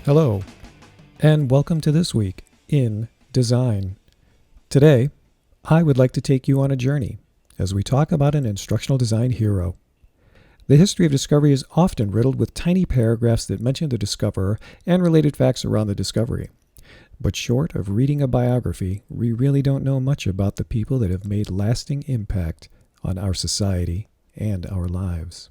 Hello, and welcome to This Week in Design. Today, I would like to take you on a journey as we talk about an instructional design hero. The history of discovery is often riddled with tiny paragraphs that mention the discoverer and related facts around the discovery. But short of reading a biography, we really don't know much about the people that have made lasting impact on our society and our lives.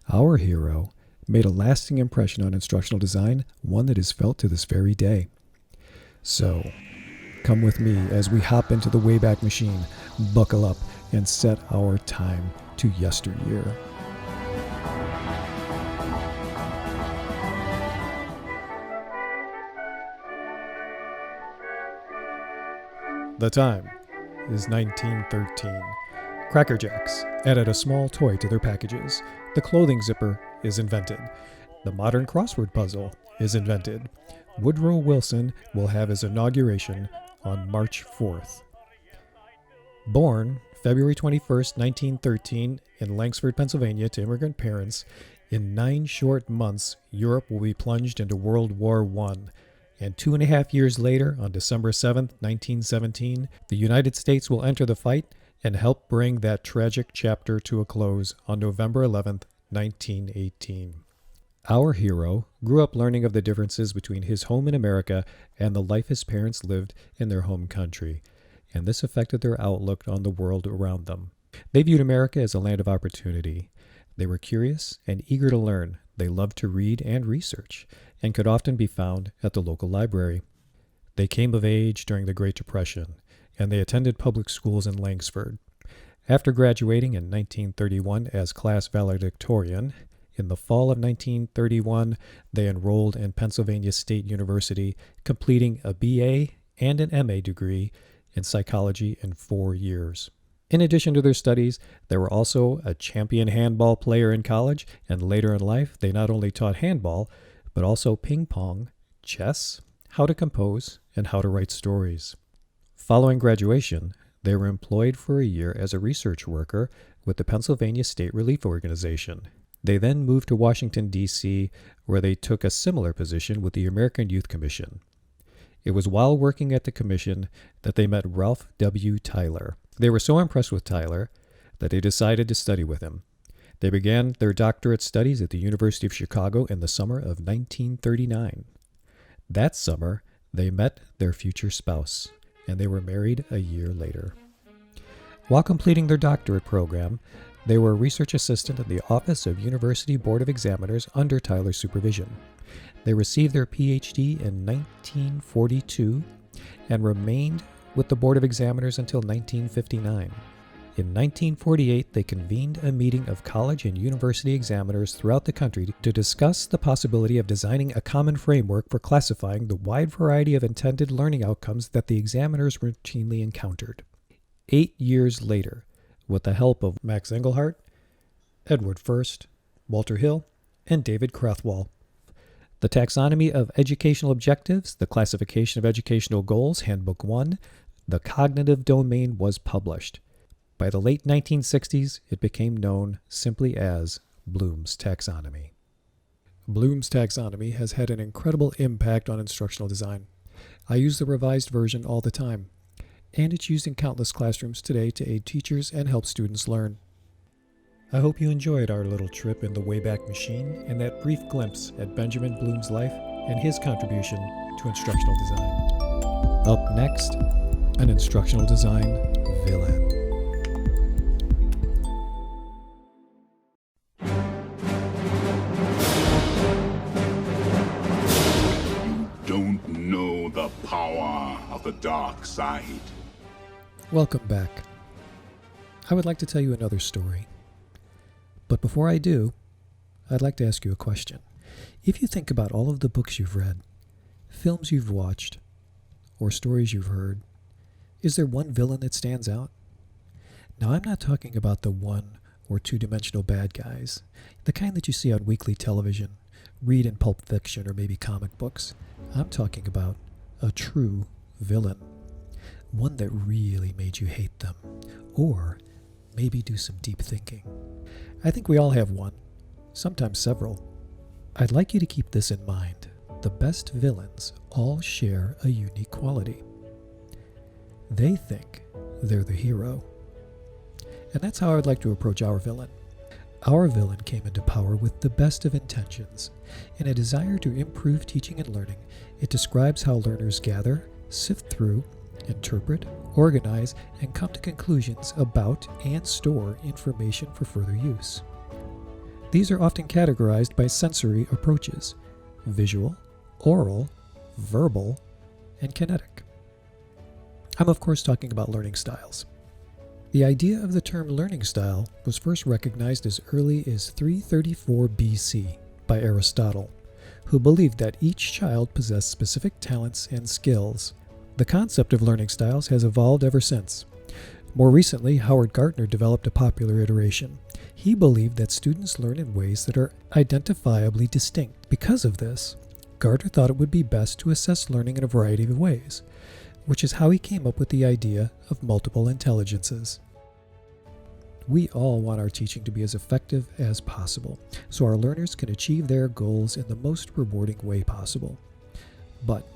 Our hero made a lasting impression on instructional design, one that is felt to this very day. So, come with me as we hop into the Wayback Machine, buckle up, and set our time to yesteryear. The time is 1913. Cracker Jacks added a small toy to their packages. The clothing zipper is invented. The modern crossword puzzle is invented. Woodrow Wilson will have his inauguration on March 4th. Born February 21st, 1913 in Langsford, Pennsylvania to immigrant parents, in 9 short months, Europe will be plunged into World War I. And 2.5 years later, on December 7th, 1917, the United States will enter the fight and help bring that tragic chapter to a close on November 11th, 1918. Our hero grew up learning of the differences between his home in America and the life his parents lived in their home country, and this affected their outlook on the world around them. They viewed America as a land of opportunity. They were curious and eager to learn. They loved to read and research, and could often be found at the local library. They came of age during the Great Depression, and they attended public schools in Langsford. After graduating in 1931 as class valedictorian, in the fall of 1931, they enrolled in Pennsylvania State University, completing a BA and an MA degree in psychology in 4 years. In addition to their studies, they were also a champion handball player in college, and later in life, they not only taught handball, but also ping pong, chess, how to compose, and how to write stories. Following graduation, they were employed for a year as a research worker with the Pennsylvania State Relief Organization. They then moved to Washington, D.C., where they took a similar position with the American Youth Commission. It was while working at the commission that they met Ralph W. Tyler. They were so impressed with Tyler that they decided to study with him. They began their doctorate studies at the University of Chicago in the summer of 1939. That summer, they met their future spouse, and they were married a year later. While completing their doctorate program, they were a research assistant in the Office of University Board of Examiners under Tyler's supervision. They received their PhD in 1942 and remained with the Board of Examiners until 1959. In 1948, they convened a meeting of college and university examiners throughout the country to discuss the possibility of designing a common framework for classifying the wide variety of intended learning outcomes that the examiners routinely encountered. 8 years later, with the help of Max Engelhardt, Edward First, Walter Hill, and David Krathwohl, the Taxonomy of Educational Objectives, the Classification of Educational Goals, Handbook 1, the Cognitive Domain was published. By the late 1960s, it became known simply as Bloom's Taxonomy. Bloom's Taxonomy has had an incredible impact on instructional design. I use the revised version all the time, and it's used in countless classrooms today to aid teachers and help students learn. I hope you enjoyed our little trip in the Wayback Machine and that brief glimpse at Benjamin Bloom's life and his contribution to instructional design. Up next, an instructional design villain. Don't know the power of the dark side. Welcome back. I would like to tell you another story. But before I do, I'd like to ask you a question. If you think about all of the books you've read, films you've watched, or stories you've heard, is there one villain that stands out? Now, I'm not talking about the one or two-dimensional bad guys, the kind that you see on weekly television, read in Pulp Fiction or maybe comic books. I'm talking about a true villain, one that really made you hate them, or maybe do some deep thinking. I think we all have one, sometimes several. I'd like you to keep this in mind. the best villains all share a unique quality. They think they're the hero. And that's how I would like to approach our villain. Our villain came into power with the best of intentions. In a desire to improve teaching and learning, it describes how learners gather, sift through, interpret, organize, and come to conclusions about and store information for further use. These are often categorized by sensory approaches: visual, oral, verbal, and kinetic. I'm of course talking about learning styles. The idea of the term learning style was first recognized as early as 334 BC by Aristotle, who believed that each child possessed specific talents and skills. The concept of learning styles has evolved ever since. More recently, Howard Gardner developed a popular iteration. He believed that students learn in ways that are identifiably distinct. Because of this, Gardner thought it would be best to assess learning in a variety of ways, which is how he came up with the idea of multiple intelligences. We all want our teaching to be as effective as possible, so our learners can achieve their goals in the most rewarding way possible. But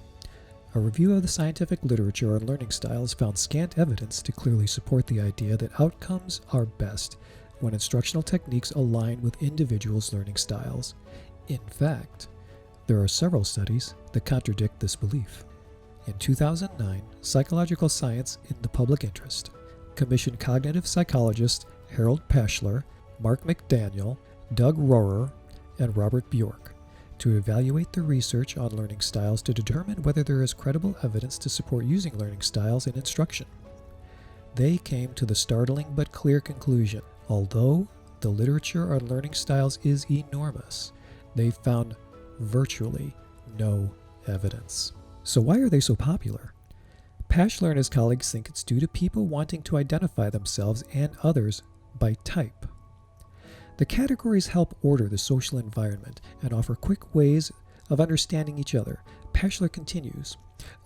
a review of the scientific literature on learning styles found scant evidence to clearly support the idea that outcomes are best when instructional techniques align with individuals' learning styles. In fact, there are several studies that contradict this belief. In 2009, Psychological Science in the Public Interest commissioned cognitive psychologists Harold Pashler, Mark McDaniel, Doug Rohrer, and Robert Bjork to evaluate the research on learning styles to determine whether there is credible evidence to support using learning styles in instruction. They came to the startling but clear conclusion: although the literature on learning styles is enormous, they found virtually no evidence. So why are they so popular? Pashler and his colleagues think it's due to people wanting to identify themselves and others by type. The categories help order the social environment and offer quick ways of understanding each other. Pashler continues,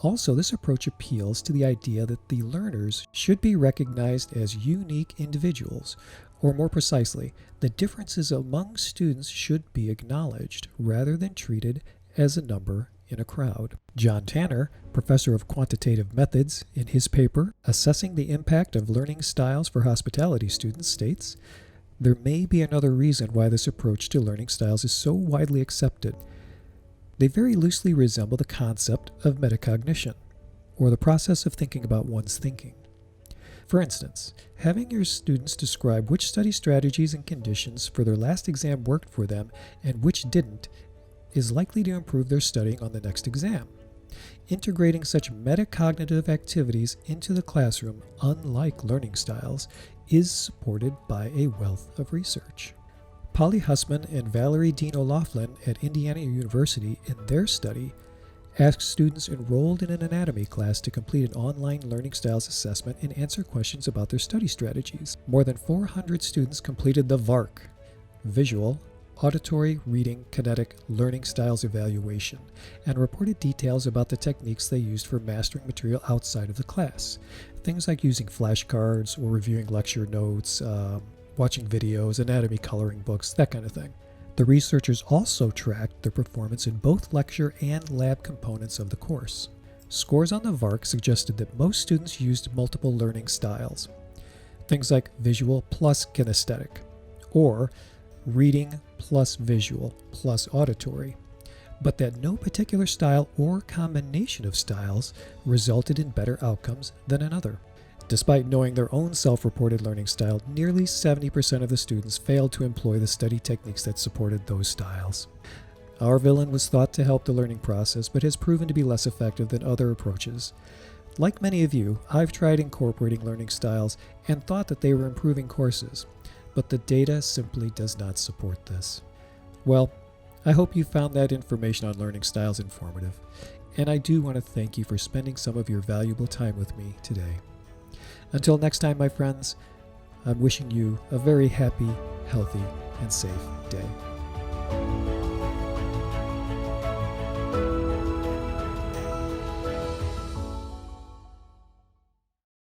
also, this approach appeals to the idea that the learners should be recognized as unique individuals, or more precisely, the differences among students should be acknowledged rather than treated as a number in a crowd. John Tanner, professor of quantitative methods, in his paper Assessing the Impact of Learning Styles for Hospitality Students, states, there may be another reason why this approach to learning styles is so widely accepted. They very loosely resemble the concept of metacognition, or the process of thinking about one's thinking. For instance, having your students describe which study strategies and conditions for their last exam worked for them and which didn't is likely to improve their studying on the next exam. Integrating such metacognitive activities into the classroom, unlike learning styles, is supported by a wealth of research. Polly Hussman and Valerie Dean O'Loughlin at Indiana University, in their study, asked students enrolled in an anatomy class to complete an online learning styles assessment and answer questions about their study strategies. More than 400 students completed the VARC, Visual, Auditory, Reading, Kinetic, Learning Styles Evaluation, and reported details about the techniques they used for mastering material outside of the class. Things like using flashcards or reviewing lecture notes, watching videos, anatomy coloring books, that kind of thing. The researchers also tracked their performance in both lecture and lab components of the course. Scores on the VARC suggested that most students used multiple learning styles, things like visual plus kinesthetic, or reading plus visual plus auditory, but that no particular style or combination of styles resulted in better outcomes than another. Despite knowing their own self-reported learning style, nearly 70% of the students failed to employ the study techniques that supported those styles. Our villain was thought to help the learning process, but has proven to be less effective than other approaches. Like many of you, I've tried incorporating learning styles and thought that they were improving courses, but the data simply does not support this. Well, I hope you found that information on learning styles informative, and I do want to thank you for spending some of your valuable time with me today. Until next time, my friends, I'm wishing you a very happy, healthy, and safe day.